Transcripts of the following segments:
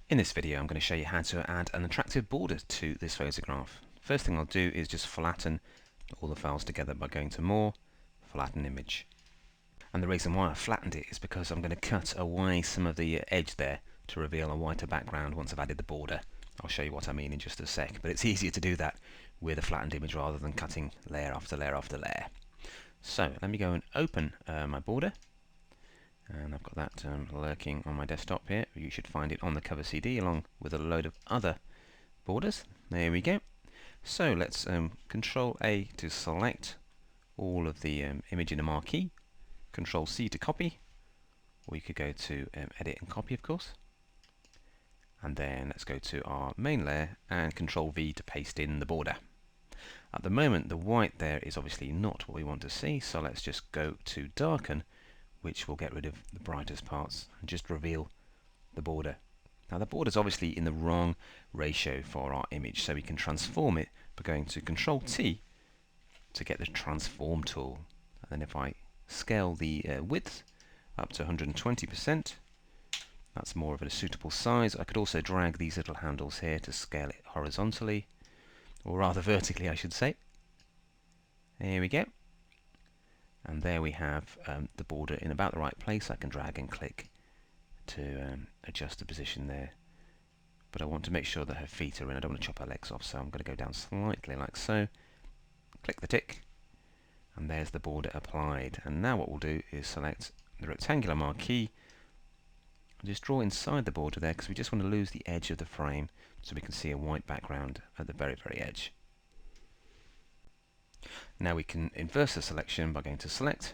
In this video I'm going to show you how to add an attractive border to this photograph. First thing I'll do is just flatten all the files together by going to More, Flatten Image. And the reason why I flattened it is because I'm going to cut away some of the edge there to reveal a whiter background once I've added the border. I'll show you what I mean in just a sec, but it's easier to do that with a flattened image rather than cutting layer after layer after layer. So let me go and open my border. And I've got that lurking on my desktop here. You should find it on the cover CD along with a load of other borders. There we go. So let's Control A to select all of the image in a marquee, Control C to copy, or you could go to Edit and Copy, of course. And then let's go to our main layer and Control V to paste in the border. At the moment the white there is obviously not what we want to see, so let's just go to Darken, which will get rid of the brightest parts and just reveal the border. Now the border is obviously in the wrong ratio for our image, so we can transform it by going to Control T to get the transform tool. And then if I scale the width up to 120%, that's more of a suitable size. I could also drag these little handles here to scale it horizontally, or rather vertically I should say. There we go. And there we have the border in about the right place. I can drag and click to adjust the position there. But I want to make sure that her feet are in. I don't want to chop her legs off, so I'm going to go down slightly like so. Click the tick, and there's the border applied. And now what we'll do is select the rectangular marquee and just draw inside the border there, because we just want to lose the edge of the frame so we can see a white background at the very, very edge. Now we can inverse the selection by going to Select,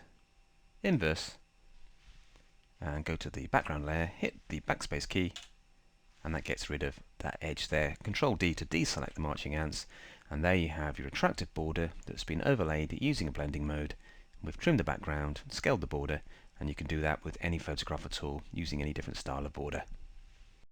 Inverse, and go to the background layer, hit the backspace key, and that gets rid of that edge there. Control D to deselect the marching ants, and there you have your attractive border that's been overlaid using a blending mode. We've trimmed the background, scaled the border, and you can do that with any photograph at all using any different style of border.